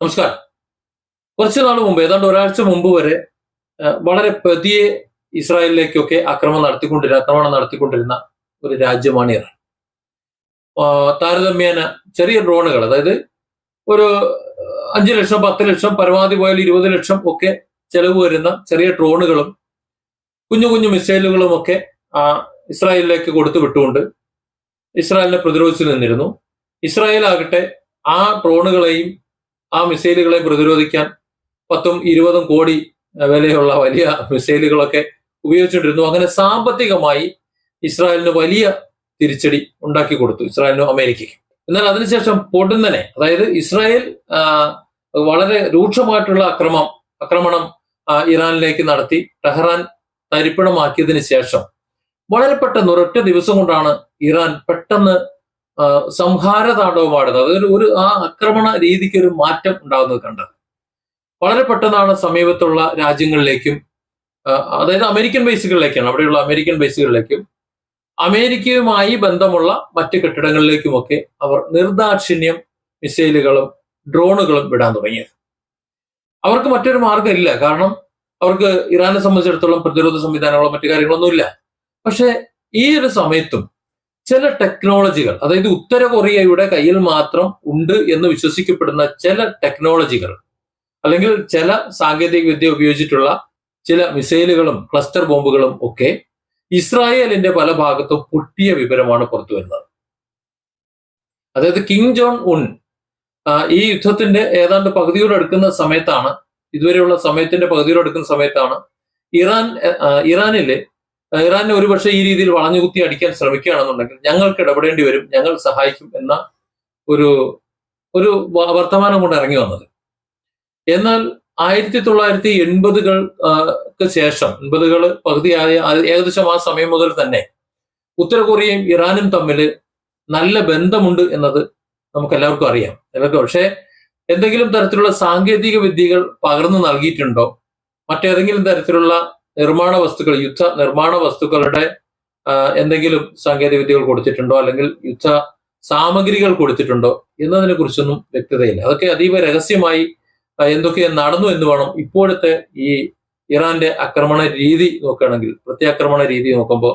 നമസ്കാരം. കുറച്ചു നാൾ മുമ്പ്, ഏതാണ്ട് ഒരാഴ്ച മുമ്പ് വരെ വളരെ പതിയെ ഇസ്രായേലിലേക്കൊക്കെ ആക്രമണം നടത്തിക്കൊണ്ടിരുന്ന ഒരു രാജ്യമാണ് ഇറാൻ. താരതമ്യേന ചെറിയ ഡ്രോണുകൾ, അതായത് ഒരു 5 ലക്ഷം, 10 ലക്ഷം, പരമാവധി പോയാൽ 20 ലക്ഷം ഒക്കെ ചെലവ് വരുന്ന ചെറിയ ഡ്രോണുകളും കുഞ്ഞു കുഞ്ഞു മിസൈലുകളും ഒക്കെ ഇസ്രായേലിലേക്ക് കൊടുത്തു വിട്ടുകൊണ്ട് ഇസ്രായേലിനെ പ്രതിരോധിച്ചു നിന്നിരുന്നു. ഇസ്രായേൽ ആകട്ടെ ആ ഡ്രോണുകളെയും ആ മിസൈലുകളെയും പ്രതിരോധിക്കാൻ 10-20 കോടി വിലയുള്ള വലിയ മിസൈലുകളൊക്കെ ഉപയോഗിച്ചുകൊണ്ടിരുന്നു. അങ്ങനെ സാമ്പത്തികമായി ഇസ്രായേലിന് വലിയ തിരിച്ചടി ഉണ്ടാക്കി കൊടുത്തു, ഇസ്രായേലിനും അമേരിക്കയ്ക്കും. എന്നാൽ അതിനുശേഷം പൊടുന്നനെ, അതായത് ഇസ്രായേൽ വളരെ രൂക്ഷമായിട്ടുള്ള ആക്രമണം ഇറാനിലേക്ക് നടത്തി ടെഹ്റാൻ തരിപ്പണമാക്കിയതിന് ശേഷം വളരെ പെട്ടെന്ന് ഒരൊറ്റ ദിവസം കൊണ്ടാണ് ഇറാൻ പെട്ടെന്ന് സംഹാര താണ്ഡവമാടുന്നത്. അതൊരു ആ ആക്രമണ രീതിക്ക് ഒരു മാറ്റം ഉണ്ടാകുന്നത് കണ്ടത്. വളരെ പെട്ടെന്നാണ് സമീപത്തുള്ള രാജ്യങ്ങളിലേക്കും, അതായത് അമേരിക്കൻ ബേസുകളിലേക്കാണ്, അവിടെയുള്ള അമേരിക്കൻ ബേസുകളിലേക്കും അമേരിക്കയുമായി ബന്ധമുള്ള മറ്റ് കെട്ടിടങ്ങളിലേക്കുമൊക്കെ അവർ നിർദാക്ഷിണ്യം മിസൈലുകളും ഡ്രോണുകളും വിടാൻ തുടങ്ങിയത്. അവർക്ക് മറ്റൊരു മാർഗ്ഗമില്ല. കാരണം അവർക്ക് ഇറാനെ സംബന്ധിച്ചിടത്തോളം പ്രതിരോധ സംവിധാനങ്ങളോ മറ്റു കാര്യങ്ങളൊന്നുമില്ല. പക്ഷെ ഈ ഒരു സമയത്തും ചില ടെക്നോളജികൾ, അതായത് ഉത്തര കൊറിയയുടെ കയ്യിൽ മാത്രം ഉണ്ട് എന്ന് വിശ്വസിക്കപ്പെടുന്ന ചില ടെക്നോളജികൾ, അല്ലെങ്കിൽ ചില സാങ്കേതിക വിദ്യ ഉപയോഗിച്ചിട്ടുള്ള ചില മിസൈലുകളും ക്ലസ്റ്റർ ബോംബുകളും ഒക്കെ ഇസ്രായേലിന്റെ പല ഭാഗത്തും പൊട്ടിയ വിവരമാണ് പുറത്തു വരുന്നത്. അതായത് കിം ജോങ് ഉൻ ഈ യുദ്ധത്തിന്റെ ഏതാണ്ട് പകുതിയോടടുക്കുന്ന സമയത്താണ്, ഇതുവരെയുള്ള സമയത്തിന്റെ പകുതിയോടടുക്കുന്ന സമയത്താണ് ഇറാനെ ഒരുപക്ഷെ ഈ രീതിയിൽ വളഞ്ഞുകുത്തി അടിക്കാൻ ശ്രമിക്കുകയാണെന്നുണ്ടെങ്കിൽ ഞങ്ങൾക്ക് ഇടപെടേണ്ടി വരും, ഞങ്ങൾ സഹായിക്കും എന്ന ഒരു വർത്തമാനം കൊണ്ട് ഇറങ്ങി വന്നത്. എന്നാൽ 1980-കൾക്ക് ശേഷം, 80-കൾ പകുതിയായ ഏകദേശം ആ സമയം മുതൽ തന്നെ ഉത്തര കൊറിയയും ഇറാനും തമ്മിൽ നല്ല ബന്ധമുണ്ട് എന്നത് നമുക്ക് എല്ലാവർക്കും അറിയാം. പക്ഷേ എന്തെങ്കിലും തരത്തിലുള്ള സാങ്കേതിക വിദ്യകൾ പകർന്നു നൽകിയിട്ടുണ്ടോ, മറ്റേതെങ്കിലും തരത്തിലുള്ള നിർമ്മാണ വസ്തുക്കൾ, യുദ്ധ നിർമ്മാണ വസ്തുക്കളുടെ എന്തെങ്കിലും സാങ്കേതിക വിദ്യകൾ കൊടുത്തിട്ടുണ്ടോ, അല്ലെങ്കിൽ യുദ്ധ സാമഗ്രികൾ കൊടുത്തിട്ടുണ്ടോ എന്നതിനെ കുറിച്ചൊന്നും വ്യക്തതയില്ല. അതൊക്കെ അതീവ രഹസ്യമായി എന്തൊക്കെ നടന്നു എന്ന് വേണം ഇപ്പോഴത്തെ ഈ ഇറാന്റെ ആക്രമണ രീതി നോക്കുകയാണെങ്കിൽ, പ്രത്യാക്രമണ രീതി നോക്കുമ്പോൾ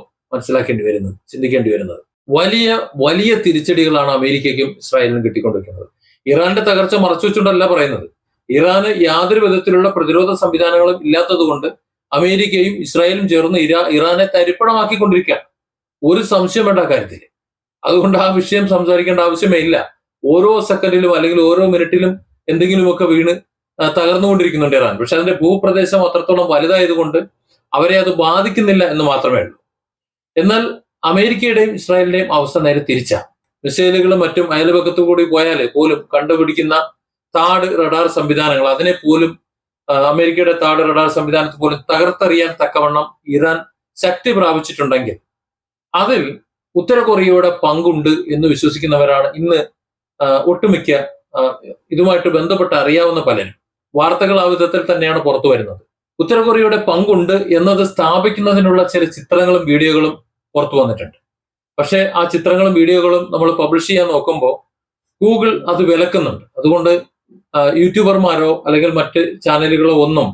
ചിന്തിക്കേണ്ടി വരുന്നത്. വലിയ വലിയ തിരിച്ചടികളാണ് അമേരിക്കയ്ക്കും ഇസ്രായേലിനും കിട്ടിക്കൊണ്ടിരിക്കുന്നത്. ഇറാന്റെ തകർച്ച മറച്ചുവെച്ചുകൊണ്ടല്ല പറയുന്നത്. ഇറാന് യാതൊരു വിധത്തിലുള്ള പ്രതിരോധ സംവിധാനങ്ങളും ഇല്ലാത്തത് കൊണ്ട് അമേരിക്കയും ഇസ്രായേലും ചേർന്ന് ഇറാനെ തരിപ്പണമാക്കിക്കൊണ്ടിരിക്കുകയാണ്. ഒരു സംശയം വേണ്ട കാര്യത്തിൽ. അതുകൊണ്ട് ആ വിഷയം സംസാരിക്കേണ്ട ആവശ്യമേ ഇല്ല. ഓരോ സെക്കൻഡിലും അല്ലെങ്കിൽ ഓരോ മിനിറ്റിലും എന്തെങ്കിലുമൊക്കെ വീണ് തകർന്നുകൊണ്ടിരിക്കുന്നുണ്ട് ഇറാൻ. പക്ഷെ അതിന്റെ ഭൂപ്രദേശം അത്രത്തോളം വലുതായതുകൊണ്ട് അവരെ അത് ബാധിക്കുന്നില്ല എന്ന് മാത്രമേ ഉള്ളൂ. എന്നാൽ അമേരിക്കയുടെയും ഇസ്രായേലിന്റെയും അവസ്ഥ നേരെ തിരിച്ചാ. മിസൈലുകളും മറ്റും അയൽപക്കത്തു കൂടി പോയാൽ പോലും കണ്ടുപിടിക്കുന്ന താഡ് റഡാർ സംവിധാനങ്ങൾ, അതിനെ പോലും അമേരിക്കയുടെ താഡ് റഡാർ സംവിധാനത്തെ പോലും തകർത്തെറിയാൻ തക്കവണ്ണം ഇറാൻ ശക്തി പ്രാപിച്ചിട്ടുണ്ടെങ്കിൽ അതിൽ ഉത്തര കൊറിയയുടെ പങ്കുണ്ട് എന്ന് വിശ്വസിക്കുന്നവരാണ് ഇന്ന് ഒട്ടുമിക്ക ഇതുമായിട്ട് ബന്ധപ്പെട്ട് അറിയാവുന്ന പലരും. വാർത്തകൾ ആ വിധത്തിൽ തന്നെയാണ് പുറത്തു വരുന്നത്. ഉത്തര കൊറിയയുടെ പങ്കുണ്ട് എന്നത് സ്ഥാപിക്കുന്നതിനുള്ള ചില ചിത്രങ്ങളും വീഡിയോകളും പുറത്തു വന്നിട്ടുണ്ട്. പക്ഷെ ആ ചിത്രങ്ങളും വീഡിയോകളും നമ്മൾ പബ്ലിഷ് ചെയ്യാൻ നോക്കുമ്പോൾ ഗൂഗിൾ അത് വിലക്കുന്നുണ്ട്. അതുകൊണ്ട് യൂട്യൂബർമാരോ അല്ലെങ്കിൽ മറ്റ് ചാനലുകളോ ഒന്നും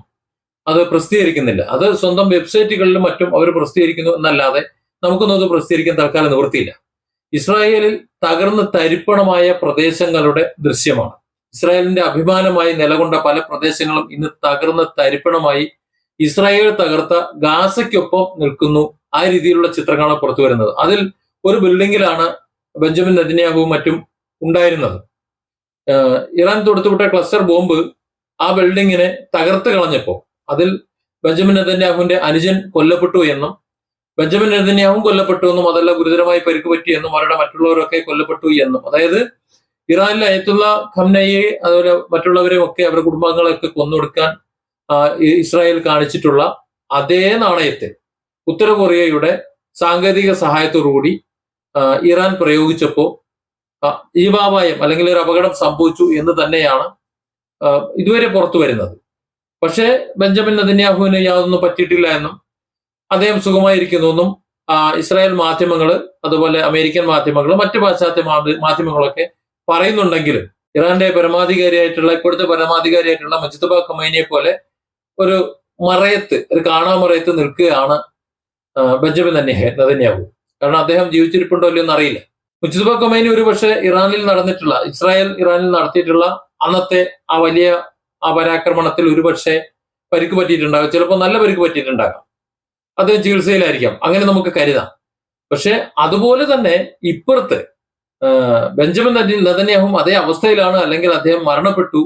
അത് പ്രസിദ്ധീകരിക്കുന്നില്ല. അത് സ്വന്തം വെബ്സൈറ്റുകളിലും മറ്റും അവർ പ്രസിദ്ധീകരിക്കുന്നു എന്നല്ലാതെ നമുക്കൊന്നും അത് പ്രസിദ്ധീകരിക്കാൻ തൽക്കാലം നിവൃത്തിയില്ല. ഇസ്രായേലിൽ തകർന്ന് തരിപ്പണമായ പ്രദേശങ്ങളുടെ ദൃശ്യമാണ്. ഇസ്രായേലിന്റെ അഭിമാനമായി നിലകൊണ്ട പല പ്രദേശങ്ങളും ഇന്ന് തകർന്ന് തരിപ്പണമായി ഇസ്രായേൽ തകർത്ത ഗാസയ്ക്കൊപ്പം നിൽക്കുന്നു. ആ രീതിയിലുള്ള ചിത്രങ്ങളാണ് പുറത്തു വരുന്നത്. അതിൽ ഒരു ബിൽഡിങ്ങിലാണ് ബെഞ്ചമിൻ നെതന്യാഹുവും മറ്റും ഉണ്ടായിരുന്നത്. ഇറാൻ തൊടുത്തുവിട്ട ക്ലസ്റ്റർ ബോംബ് ആ ബിൽഡിങ്ങിനെ തകർത്ത് കളഞ്ഞപ്പോൾ അതിൽ ബെഞ്ചമിൻ നെതന്യാഹുവിന്റെ അനുജൻ കൊല്ലപ്പെട്ടു എന്നും, ബെഞ്ചമിൻ നെതന്യാഹുവും കൊല്ലപ്പെട്ടു എന്നും, അതല്ല ഗുരുതരമായി പരിക്ക് പറ്റിയെന്നും, അവരുടെ മറ്റുള്ളവരൊക്കെ കൊല്ലപ്പെട്ടു എന്നും, അതായത് ഇറാനിലെ അയത്തുള്ള ഖംനയെ അതുപോലെ മറ്റുള്ളവരെയും ഒക്കെ അവരുടെ കുടുംബാംഗങ്ങളെയൊക്കെ കൊന്നൊടുക്കാൻ ഇസ്രായേൽ കാണിച്ചിട്ടുള്ള അതേ നാണയത്തെ ഉത്തര കൊറിയയുടെ സാങ്കേതിക സഹായത്തോടുകൂടി ഇറാൻ പ്രയോഗിച്ചപ്പോൾ ജീവാപായം അല്ലെങ്കിൽ ഒരു അപകടം സംഭവിച്ചു എന്ന് തന്നെയാണ് ഇതുവരെ പുറത്തു വരുന്നത്. പക്ഷേ ബെഞ്ചമിൻ നെതന്യാഹുവിന് യാതൊന്നും പറ്റിയിട്ടില്ല എന്നും അദ്ദേഹം സുഖമായിരിക്കുന്നു എന്നും ഇസ്രായേൽ മാധ്യമങ്ങൾ, അതുപോലെ അമേരിക്കൻ മാധ്യമങ്ങൾ, മറ്റ് പാശ്ചാത്യ മാധ്യമങ്ങളൊക്കെ പറയുന്നുണ്ടെങ്കിലും ഇറാന്റെ ഇപ്പോഴത്തെ പരമാധികാരിയായിട്ടുള്ള മുജ്തബ ഖമൈനിയെ പോലെ ഒരു മറയത്ത്, ഒരു കാണാമറയത്ത് നിൽക്കുകയാണ് ബെഞ്ചമിൻ നെതന്യാഹു. കാരണം അദ്ദേഹം ജീവിച്ചിരിപ്പുണ്ടോ ഇല്ലയോ എന്ന് അറിയില്ല. മുജ്തബ ഖമൈനി ഒരു പക്ഷേ ഇസ്രായേൽ ഇറാനിൽ നടത്തിയിട്ടുള്ള അന്നത്തെ ആ വലിയ പരാക്രമണത്തിൽ ഒരുപക്ഷെ പരിക്ക് പറ്റിയിട്ടുണ്ടാകും, ചിലപ്പോൾ നല്ല പരിക്ക് പറ്റിയിട്ടുണ്ടാകാം, അദ്ദേഹം ചികിത്സയിലായിരിക്കാം, അങ്ങനെ നമുക്ക് കരുതാം. പക്ഷെ അതുപോലെ തന്നെ ഇപ്പുറത്ത് ബെഞ്ചമിൻ നെതന്യാഹും അതേ അവസ്ഥയിലാണ്, അല്ലെങ്കിൽ അദ്ദേഹം മരണപ്പെട്ടു.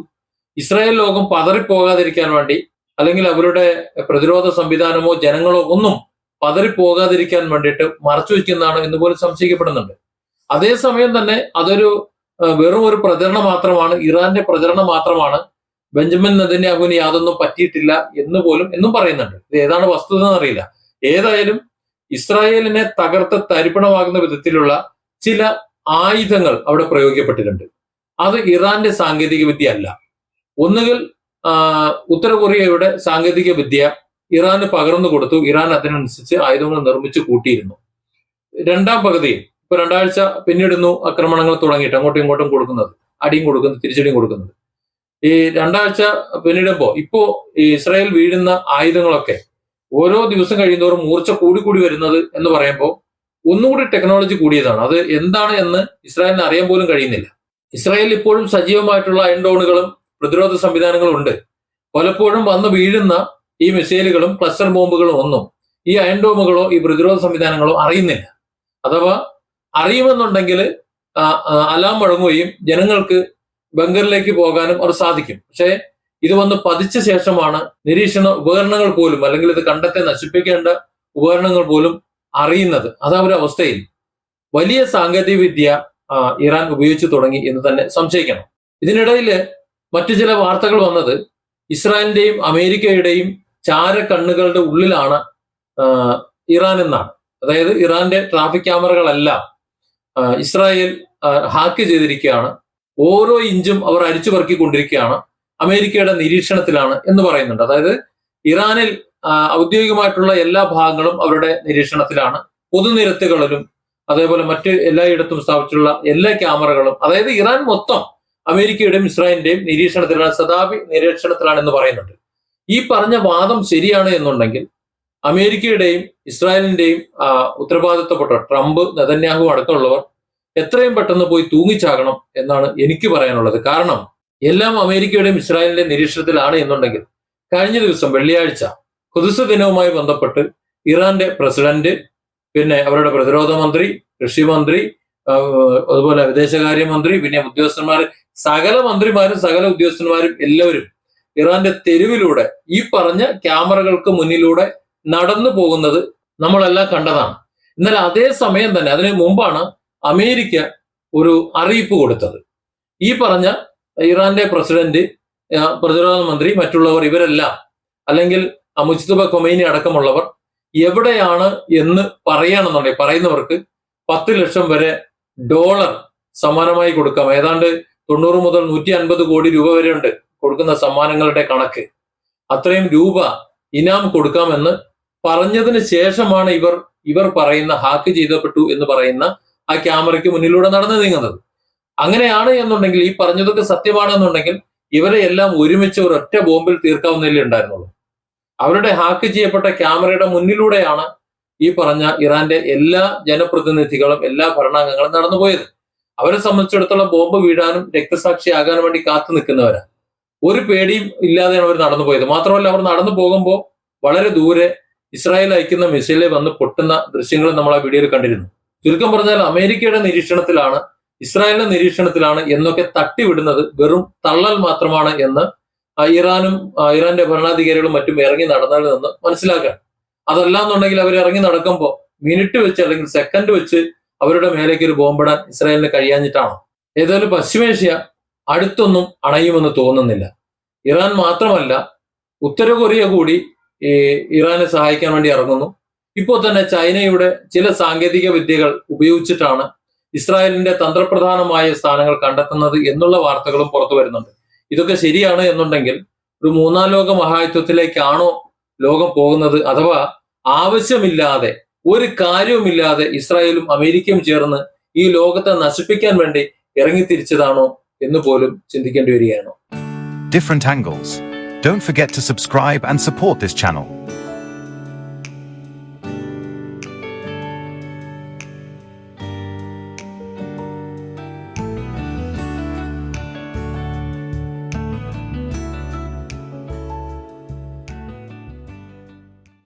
ഇസ്രായേൽ ലോകം പതറിപ്പോകാതിരിക്കാൻ വേണ്ടി, അല്ലെങ്കിൽ അവരുടെ പ്രതിരോധ സംവിധാനമോ ജനങ്ങളോ ഒന്നും പതറിപ്പോകാതിരിക്കാൻ വേണ്ടിയിട്ട് മറച്ചു വയ്ക്കുന്നതാണ് എന്ന് പോലും സംശയിക്കപ്പെടുന്നുണ്ട്. അതേസമയം തന്നെ അതൊരു വെറും ഒരു പ്രചരണം മാത്രമാണ്, ഇറാന്റെ പ്രചരണം മാത്രമാണ്, ബെഞ്ചമിൻ നെതന്യാഹുവിന് യാതൊന്നും പറ്റിയിട്ടില്ല എന്ന് പോലും എന്നും പറയുന്നുണ്ട്. ഇത് ഏതാണ് വസ്തുത എന്നറിയില്ല. ഏതായാലും ഇസ്രായേലിനെ തകർത്ത് തരിപ്പണമാകുന്ന വിധത്തിലുള്ള ചില ആയുധങ്ങൾ അവിടെ പ്രയോഗിക്കപ്പെട്ടിട്ടുണ്ട്. അത് ഇറാന്റെ സാങ്കേതിക വിദ്യ അല്ല. ഒന്നുകിൽ ഉത്തര കൊറിയയുടെ സാങ്കേതിക വിദ്യ ഇറാന് പകർന്നു കൊടുത്തു, ഇറാൻ അതിനനുസരിച്ച് ആയുധങ്ങൾ നിർമ്മിച്ചു കൂട്ടിയിരുന്നു. രണ്ടാം പകുതിയിൽ ഇപ്പൊ 2 ആഴ്ച പിന്നിടുന്നു ആക്രമണങ്ങൾ തുടങ്ങിയിട്ട്, അങ്ങോട്ടും ഇങ്ങോട്ടും കൊടുക്കുന്നത്, അടിയും കൊടുക്കുന്നത്, തിരിച്ചടിയും കൊടുക്കുന്നത്. ഈ 2 ആഴ്ച പിന്നിടുമ്പോ ഇപ്പോ ഈ ഇസ്രായേൽ വീഴുന്ന ആയുധങ്ങളൊക്കെ ഓരോ ദിവസം കഴിയുന്നതോറും മൂർച്ച കൂടി വരുന്നത് എന്ന് പറയുമ്പോൾ ഒന്നുകൂടി ടെക്നോളജി കൂടിയതാണ്. അത് എന്താണ് എന്ന് ഇസ്രായേലിന് അറിയാൻ പോലും കഴിയുന്നില്ല. ഇസ്രായേലിൽ ഇപ്പോഴും സജീവമായിട്ടുള്ള അയൺ ഡോണുകളും പ്രതിരോധ സംവിധാനങ്ങളും ഉണ്ട്. പലപ്പോഴും വന്ന് വീഴുന്ന ഈ മിസൈലുകളും ക്ലസ്റ്റർ ബോംബുകളും ഒന്നും ഈ അയൺ ഡോമുകളോ ഈ പ്രതിരോധ സംവിധാനങ്ങളോ അറിയുന്നില്ല. അഥവാ അറിയുമെന്നുണ്ടെങ്കിൽ അലാം മുഴങ്ങുകയും ജനങ്ങൾക്ക് ബങ്കറിലേക്ക് പോകാനും അവർ സാധിക്കും. പക്ഷേ ഇത് വന്ന് പതിച്ച ശേഷമാണ് നിരീക്ഷണ ഉപകരണങ്ങൾ പോലും, അല്ലെങ്കിൽ ഇത് കണ്ടെത്തി നശിപ്പിക്കേണ്ട ഉപകരണങ്ങൾ പോലും അറിയുന്നത്. അതാ ഒരു അവസ്ഥയിൽ വലിയ സാങ്കേതിക വിദ്യ ഇറാൻ ഉപയോഗിച്ചു തുടങ്ങി എന്ന് തന്നെ സംശയിക്കണം. ഇതിനിടയിൽ മറ്റു ചില വാർത്തകൾ വന്നത് ഇസ്രായേലിന്റെയും അമേരിക്കയുടെയും ചാരക്കണ്ണുകളുടെ ഉള്ളിലാണ് ഇറാൻ എന്നാണ്. അതായത് ഇറാന്റെ ട്രാഫിക് ക്യാമറകളെല്ലാം ഇസ്രായേൽ ഹാക്ക് ചെയ്തിരിക്കുകയാണ്, ഓരോ ഇഞ്ചും അവർ അരിച്ചു പെറുക്കിക്കൊണ്ടിരിക്കുകയാണ്, അമേരിക്കയുടെ നിരീക്ഷണത്തിലാണ് എന്ന് പറയുന്നുണ്ട്. അതായത് ഇറാനിൽ ഔദ്യോഗികമായിട്ടുള്ള എല്ലാ ഭാഗങ്ങളും അവരുടെ നിരീക്ഷണത്തിലാണ്. പൊതുനിരത്തുകളിലും അതേപോലെ മറ്റ് എല്ലായിടത്തും സ്ഥാപിച്ചിട്ടുള്ള എല്ലാ ക്യാമറകളും, അതായത് ഇറാൻ മൊത്തം അമേരിക്കയുടെയും ഇസ്രായേലിന്റെയും നിരീക്ഷണത്തിലാണ്, സദാപി നിരീക്ഷണത്തിലാണ് എന്ന് പറയുന്നുണ്ട്. ഈ പറഞ്ഞ വാദം ശരിയാണ് എന്നുണ്ടെങ്കിൽ അമേരിക്കയുടെയും ഇസ്രായേലിന്റെയും ഉത്തരവാദിത്തപ്പെട്ട ട്രംപ്, നെതന്യാഹു അടക്കമുള്ളവർ എത്രയും പെട്ടെന്ന് പോയി തൂങ്ങിച്ചാകണം എന്നാണ് എനിക്ക് പറയാനുള്ളത്. കാരണം എല്ലാം അമേരിക്കയുടെയും ഇസ്രായേലിന്റെയും നിരീക്ഷണത്തിലാണ് എന്നുണ്ടെങ്കിൽ കഴിഞ്ഞ ദിവസം വെള്ളിയാഴ്ച ഖുദ്സ് ദിനവുമായി ബന്ധപ്പെട്ട് ഇറാന്റെ പ്രസിഡന്റ്, പിന്നെ അവരുടെ പ്രതിരോധ മന്ത്രി, കൃഷി മന്ത്രി, അതുപോലെ വിദേശകാര്യമന്ത്രി, പിന്നെ ഉദ്യോഗസ്ഥന്മാർ, സകല മന്ത്രിമാരും സകല ഉദ്യോഗസ്ഥന്മാരും എല്ലാവരും ഇറാന്റെ തെരുവിലൂടെ ഈ പറഞ്ഞ ക്യാമറകൾക്ക് മുന്നിലൂടെ നടന്നു പോകുന്നത് നമ്മളെല്ലാം കണ്ടതാണ്. എന്നാൽ അതേ സമയം തന്നെ അതിനു മുമ്പാണ് അമേരിക്ക ഒരു അറിയിപ്പ് കൊടുത്തത്. ഈ പറഞ്ഞ ഇറാന്റെ പ്രസിഡന്റ്, പ്രതിരോധ മന്ത്രി, മറ്റുള്ളവർ ഇവരെല്ലാം, അല്ലെങ്കിൽ മുജ്തബ ഖമൈനി അടക്കമുള്ളവർ എവിടെയാണ് എന്ന് പറയുകയാണെന്നുണ്ടെങ്കിൽ പറയുന്നവർക്ക് 10 ലക്ഷം വരെ ഡോളർ സമ്മാനമായി കൊടുക്കാം. ഏതാണ്ട് 90 മുതൽ 150 കോടി രൂപ വരെ ഉണ്ട് കൊടുക്കുന്ന സമ്മാനങ്ങളുടെ കണക്ക്. അത്രയും രൂപ ഇനാം കൊടുക്കാമെന്ന് പറഞ്ഞതിന് ശേഷമാണ് ഇവർ പറയുന്ന ഹാക്ക് ചെയ്തപ്പെട്ടു എന്ന് പറയുന്ന ആ ക്യാമറയ്ക്ക് മുന്നിലൂടെ നടന്നു നീങ്ങുന്നത്. അങ്ങനെയാണ് എന്നുണ്ടെങ്കിൽ, ഈ പറഞ്ഞതൊക്കെ സത്യമാണെന്നുണ്ടെങ്കിൽ ഇവരെ എല്ലാം ഒരുമിച്ച് ഒരൊറ്റ ബോംബിൽ തീർക്കാവുന്നതിലേ ഉണ്ടായിരുന്നുള്ളൂ. അവരുടെ ഹാക്ക് ചെയ്യപ്പെട്ട ക്യാമറയുടെ മുന്നിലൂടെയാണ് ഈ പറഞ്ഞ ഇറാന്റെ എല്ലാ ജനപ്രതിനിധികളും എല്ലാ ഭരണാംഗങ്ങളും നടന്നുപോയത്. അവരെ സംബന്ധിച്ചിടത്തോളം ബോംബ് വീഴാനും രക്തസാക്ഷിയാകാനും വേണ്ടി കാത്തു നിൽക്കുന്നവരാണ്. ഒരു പേടിയും ഇല്ലാതെയാണ് അവർ നടന്നുപോയത്. മാത്രമല്ല, അവർ നടന്നു പോകുമ്പോൾ വളരെ ദൂരെ ഇസ്രായേൽ അയക്കുന്ന മിസൈലിൽ വന്ന് പൊട്ടുന്ന ദൃശ്യങ്ങൾ നമ്മൾ ആ വീഡിയോയിൽ കണ്ടിരുന്നു. ചുരുക്കം പറഞ്ഞാൽ അമേരിക്കയുടെ നിരീക്ഷണത്തിലാണ്, ഇസ്രായേലിന്റെ നിരീക്ഷണത്തിലാണ് എന്നൊക്കെ തട്ടിവിടുന്നത് വെറും തള്ളൽ മാത്രമാണ് എന്ന് ഇറാന്റെ ഭരണാധികാരികളും മറ്റും ഇറങ്ങി നടന്നതിൽ നിന്ന് മനസ്സിലാക്കാൻ. അതല്ലാന്നുണ്ടെങ്കിൽ അവർ ഇറങ്ങി നടക്കുമ്പോൾ മിനിറ്റ് വെച്ച് അല്ലെങ്കിൽ സെക്കൻഡ് വെച്ച് അവരുടെ മേലേക്ക് ഒരു ബോംബിടാൻ ഇസ്രായേലിന് കഴിയാഞ്ഞിട്ടാണോ? ഏതായാലും പശ്ചിമേഷ്യ അടുത്തൊന്നും അണയുമെന്ന് തോന്നുന്നില്ല. ഇറാൻ മാത്രമല്ല, ഉത്തര കൊറിയ കൂടി ഇറാനെ സഹായിക്കാൻ വേണ്ടി ഇറങ്ങുന്നു. ഇപ്പോൾ തന്നെ ചൈനയുടെ ചില സാങ്കേതിക വിദ്യകൾ ഉപയോഗിച്ചിട്ടാണ് ഇസ്രായേലിന്റെ തന്ത്രപ്രധാനമായ സ്ഥാനങ്ങൾ കണ്ടെത്തുന്നത് എന്നുള്ള വാർത്തകളും പുറത്തു വരുന്നുണ്ട്. ഇതൊക്കെ ശരിയാണ് എന്നുണ്ടെങ്കിൽ ഒരു 3-ാം ലോക മഹായുദ്ധത്തിലേക്കാണോ ലോകം പോകുന്നത്? അഥവാ ആവശ്യമില്ലാതെ, ഒരു കാര്യവുമില്ലാതെ ഇസ്രായേലും അമേരിക്കയും ചേർന്ന് ഈ ലോകത്തെ നശിപ്പിക്കാൻ വേണ്ടി ഇറങ്ങിത്തിരിച്ചതാണോ എന്ന് പോലും ചിന്തിക്കേണ്ടി വരികയാണ്. Different angles. Don't forget to subscribe and support this channel.